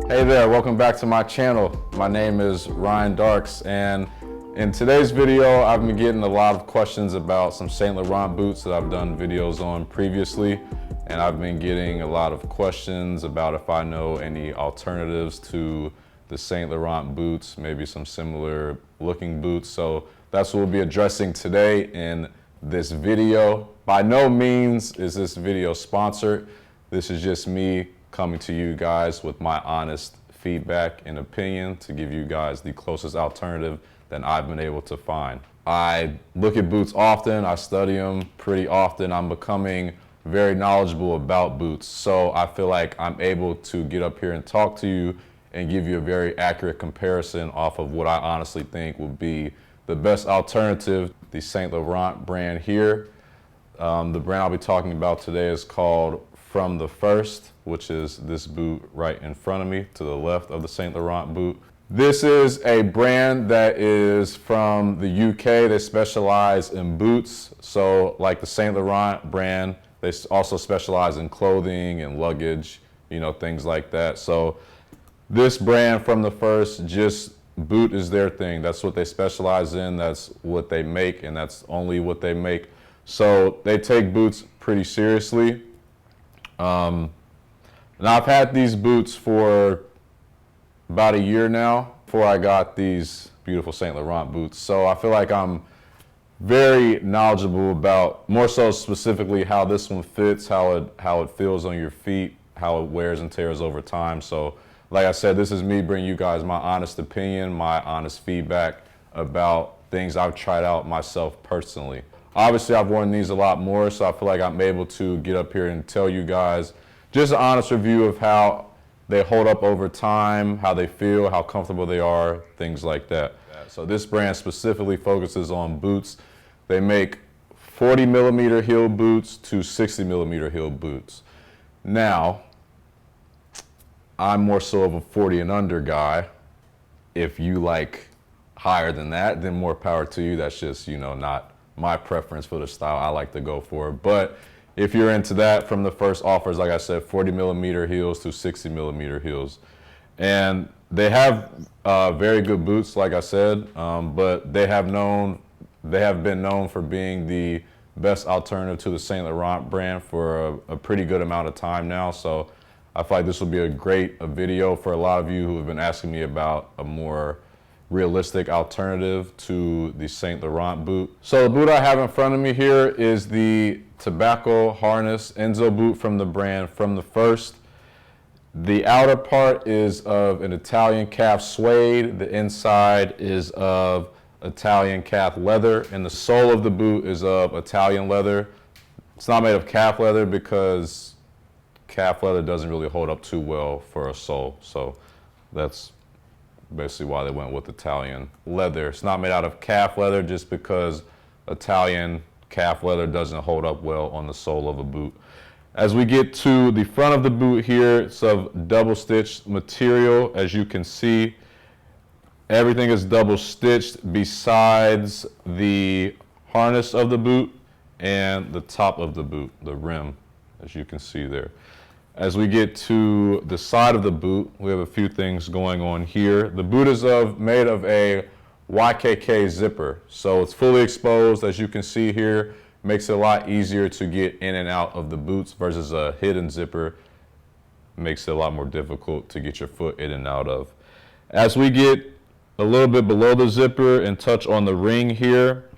Hey there, welcome back to my channel. My name is Ryan Darks, and in today's video, I've been getting a lot of questions about some Saint Laurent boots that I've done videos on previously, and I've been getting a lot of questions about if I know any alternatives to the Saint Laurent boots, maybe some similar looking boots. So that's what we'll be addressing today in this video. By no means is this video sponsored. This is just me coming to you guys with my honest feedback and opinion to give you guys the closest alternative that I've been able to find. I look at boots often, I study them pretty often. I'm becoming very knowledgeable about boots, so I feel like I'm able to get up here and talk to you and give you a very accurate comparison off of what I honestly think would be the best alternative. The Saint Laurent brand here. The brand I'll be talking about today is called From the First, which is this boot right in front of me to the left of the Saint Laurent boot. This is a brand that is from the UK. They specialize in boots. So like the Saint Laurent brand, they also specialize in clothing and luggage, you know, things like that. So this brand From the First, just boot is their thing. That's what they specialize in. That's what they make, and that's only what they make. So they take boots pretty seriously. Now I've had these boots for about a year now before I got these beautiful Saint Laurent boots. So I feel like I'm very knowledgeable about, more so specifically, how this one fits, how it feels on your feet, how it wears and tears over time. So like I said, this is me bringing you guys my honest opinion, my honest feedback about things I've tried out myself personally. Obviously, I've worn these a lot more, so I feel like I'm able to get up here and tell you guys just an honest review of how they hold up over time, how they feel, how comfortable they are, things like that. So this brand specifically focuses on boots. They make 40 millimeter heel boots to 60 millimeter heel boots. Now, I'm more so of a 40 and under guy. If you like higher than that, then more power to you. That's just, you know, not my preference for the style I like to go for. But if you're into that, From the First offers, like I said, 40 millimeter heels to 60 millimeter heels. And they have very good boots, like I said, but they have been known for being the best alternative to the Saint Laurent brand for a pretty good amount of time now. So I feel like this will be a great video for a lot of you who have been asking me about a more realistic alternative to the Saint Laurent boot. So the boot I have in front of me here is the tobacco harness Enzo boot from the brand From the First. The outer part is of an Italian calf suede. The inside is of Italian calf leather, and the sole of the boot is of Italian leather. It's not made of calf leather because calf leather doesn't really hold up too well for a sole. So that's basically why they went with Italian leather. It's not made out of calf leather just because Italian calf leather doesn't hold up well on the sole of a boot. As we get to the front of the boot here, it's of double stitched material. As you can see, everything is double stitched besides the harness of the boot and the top of the boot, the rim, as you can see there. As we get to the side of the boot, we have a few things going on here. The boot is made of a YKK zipper, so it's fully exposed, as you can see here. Makes it a lot easier to get in and out of the boots versus a hidden zipper. Makes it a lot more difficult to get your foot in and out of. As we get a little bit below the zipper and touch on the ring here,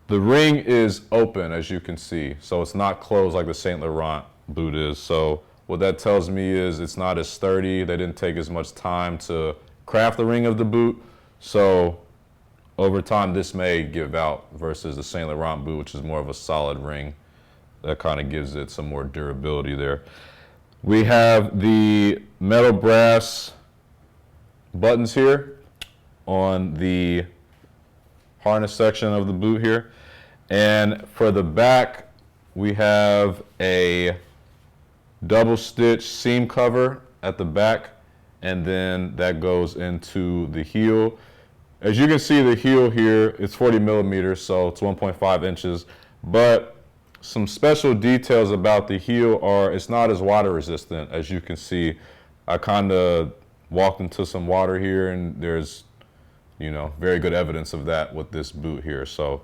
the ring is open, as you can see, so it's not closed like the Saint Laurent boot is. So what that tells me is it's not as sturdy. They didn't take as much time to craft the ring of the boot. So over time, this may give out versus the Saint Laurent boot, which is more of a solid ring. That kind of gives it some more durability there. We have the metal brass buttons here on the harness section of the boot here. And for the back, we have a double stitch seam cover at the back, and then that goes into the heel. As you can see, the heel here, it's 40 millimeters, so it's 1.5 inches, but some special details about the heel are it's not as water resistant, as you can see. I kind of walked into some water here, and there's, very good evidence of that with this boot here. So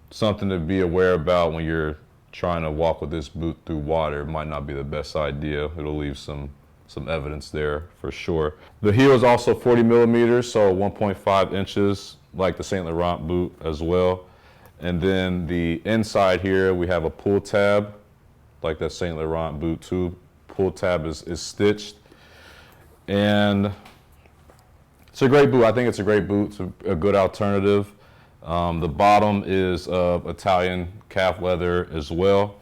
something to be aware about when you're trying to walk with this boot through water. It might not be the best idea. It'll leave some evidence there for sure. The heel is also 40 millimeters, so 1.5 inches, like the Saint Laurent boot as well. And then the inside here, we have a pull tab, like that Saint Laurent boot too. Pull tab is stitched. And it's a great boot. I think it's a great boot. It's a good alternative. The bottom is of Italian calf leather as well.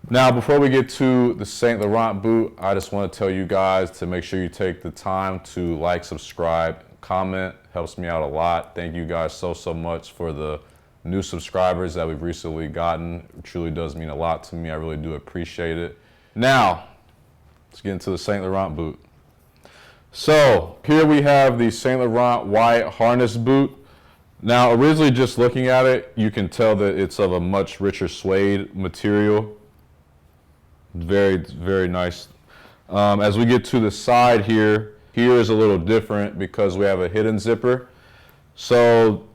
Now, before we get to the Saint Laurent boot, I just want to tell you guys to make sure you take the time to like, subscribe, comment. Helps me out a lot. Thank you guys so much for the new subscribers that we've recently gotten. It truly does mean a lot to me. I really do appreciate it. Now, let's get into the Saint Laurent boot. So here we have the Saint Laurent white harness boot. Now, originally just looking at it, you can tell that it's of a much richer suede material. Very, very nice. As we get to the side here is a little different because we have a hidden zipper. So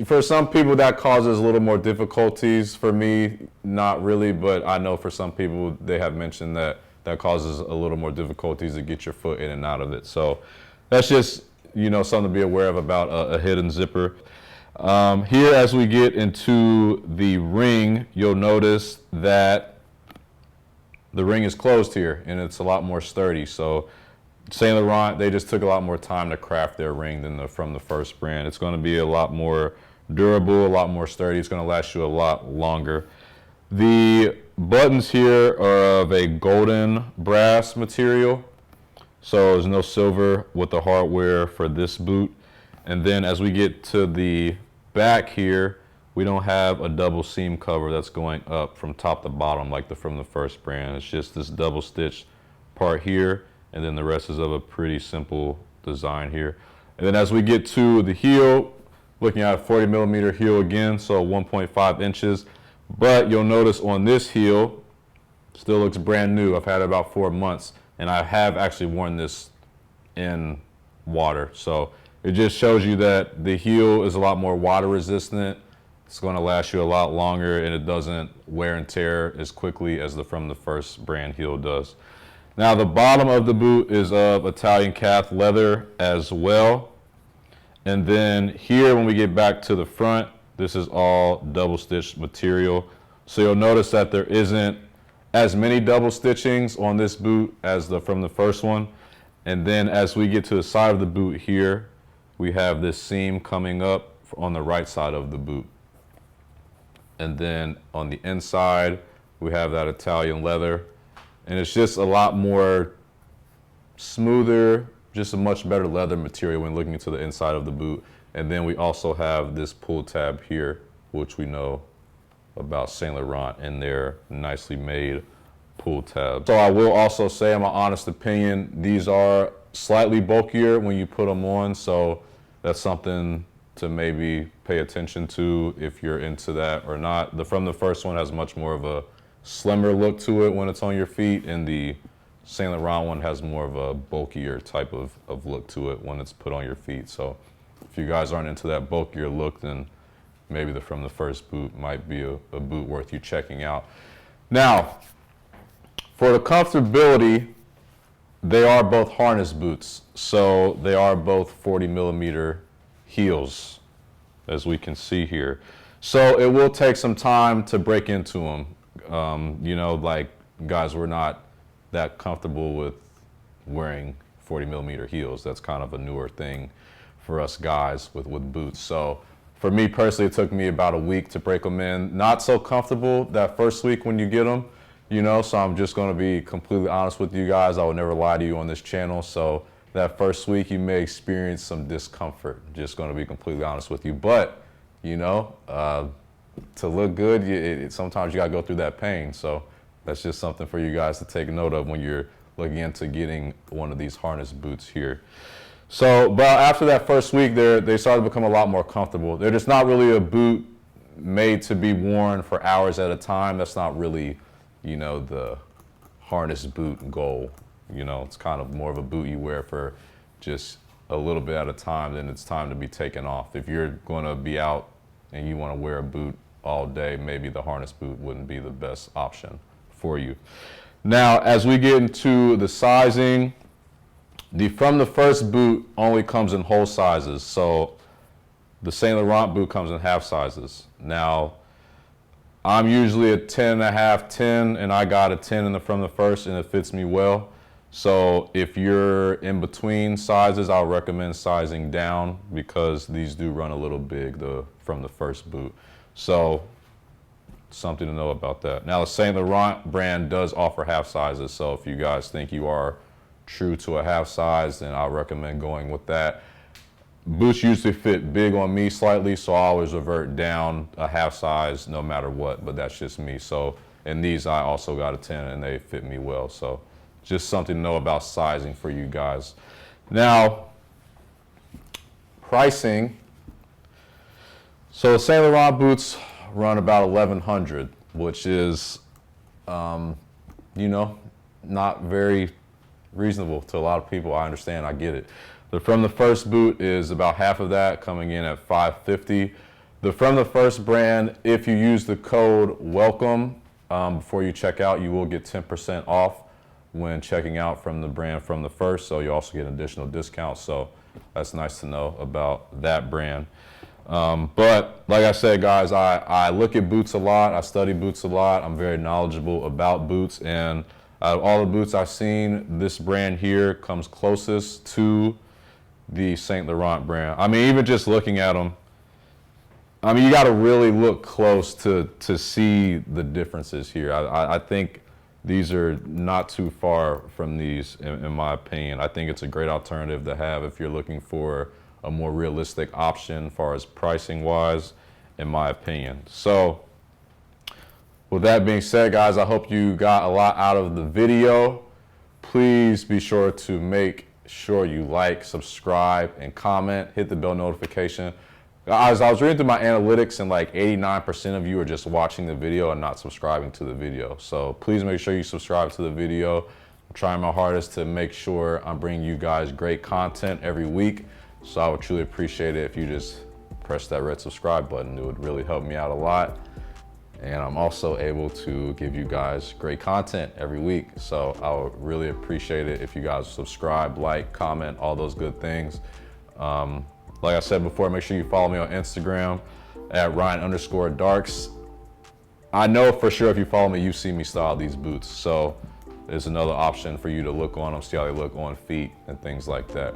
for some people that causes a little more difficulties. For me, not really, but I know for some people they have mentioned that causes a little more difficulties to get your foot in and out of it. So that's just, something to be aware of about a hidden zipper. Here, as we get into the ring, you'll notice that the ring is closed here and it's a lot more sturdy. So Saint Laurent, they just took a lot more time to craft their ring than from the first brand. It's going to be a lot more durable, a lot more sturdy. It's going to last you a lot longer. The buttons here are of a golden brass material. So there's no silver with the hardware for this boot. And then as we get to the back here, we don't have a double seam cover that's going up from top to bottom like from the first brand. It's just this double stitch part here, and then the rest is of a pretty simple design here. And then as we get to the heel, looking at a 40 millimeter heel again, so 1.5 inches. But you'll notice on this heel, still looks brand new. I've had it about 4 months, and I have actually worn this in water. So it just shows you that the heel is a lot more water resistant. It's going to last you a lot longer, and it doesn't wear and tear as quickly as from the first brand heel does. Now the bottom of the boot is of Italian calf leather as well. And then here, when we get back to the front, this is all double stitched material. So you'll notice that there isn't as many double stitchings on this boot as from the first one. And then as we get to the side of the boot here, we have this seam coming up on the right side of the boot. And then on the inside, we have that Italian leather. And it's just a lot more smoother, just a much better leather material when looking into the inside of the boot. And then we also have this pull tab here, which we know about Saint Laurent and their nicely made pull tab. So I will also say, in my honest opinion, these are slightly bulkier when you put them on. So that's something to maybe pay attention to if you're into that or not. From the first one has much more of a slimmer look to it when it's on your feet, and the Saint Laurent one has more of a bulkier type of look to it when it's put on your feet. So if you guys aren't into that bulkier look, then maybe from the first boot might be a boot worth you checking out. Now, for the comfortability, they are both harness boots. So they are both 40 millimeter heels, as we can see here. So it will take some time to break into them. Like guys, we're not that comfortable with wearing 40 millimeter heels. That's kind of a newer thing for us guys with boots. So for me personally, it took me about a week to break them in. Not so comfortable that first week when you get them, so I'm just going to be completely honest with you guys. I would never lie to you on this channel. So that first week you may experience some discomfort. Just going to be completely honest with you. But, to look good, sometimes you got to go through that pain. So that's just something for you guys to take note of when you're looking into getting one of these harness boots here. So, but after that first week, they started to become a lot more comfortable. They're just not really a boot made to be worn for hours at a time. That's not really, the harness boot goal. You know, it's kind of more of a boot you wear for just a little bit at a time, then it's time to be taken off. If you're going to be out and you want to wear a boot all day, maybe the harness boot wouldn't be the best option for you. Now, as we get into the sizing, the From the First boot only comes in whole sizes. So the Saint Laurent boot comes in half sizes. Now, I'm usually a 10.5, 10, and I got a 10 in the From the First, and it fits me well. So if you're in between sizes, I'll recommend sizing down because these do run a little big, the From the First boot. So something to know about that. Now the Saint Laurent brand does offer half sizes. So if you guys think you are true to a half size, then I'll recommend going with that. Boots usually fit big on me slightly, so I always revert down a half size no matter what, but that's just me. So in these, I also got a 10 and they fit me well. So just something to know about sizing for you guys. Now, pricing. So the Saint Laurent boots run about $1,100, which is, you know, not very reasonable to a lot of people. I understand, I get it. The From the First boot is about half of that, coming in at $550. The From the First brand, if you use the code WELCOME before you check out, you will get 10% off when checking out from the brand From the First. So you also get an additional discount. So that's nice to know about that brand. But like I said, guys, I look at boots a lot. I study boots a lot. I'm very knowledgeable about boots. And out of all the boots I've seen, this brand here comes closest to the Saint Laurent brand. I mean, even just looking at them, I mean, you got to really look close to see the differences here. I think these are not too far from these, in my opinion. I think it's a great alternative to have if you're looking for a more realistic option as far as pricing wise, in my opinion. So with that being said, guys, I hope you got a lot out of the video. Please be sure to make sure you like, subscribe, and comment. Hit the bell notification. Guys, I was reading through my analytics and like 89% of you are just watching the video and not subscribing to the video. So please make sure you subscribe to the video. I'm trying my hardest to make sure I'm bringing you guys great content every week. So I would truly appreciate it if you just press that red subscribe button. It would really help me out a lot. And I'm also able to give you guys great content every week. So I would really appreciate it if you guys subscribe, like, comment, all those good things. Like I said before, make sure you follow me on Instagram at Ryan_Darks. I know for sure if you follow me, you've seen me style these boots. So there's another option for you to look on them, see how they look on feet and things like that.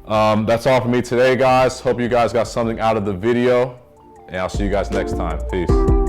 That's all for me today, guys. Hope you guys got something out of the video, and I'll see you guys next time. Peace.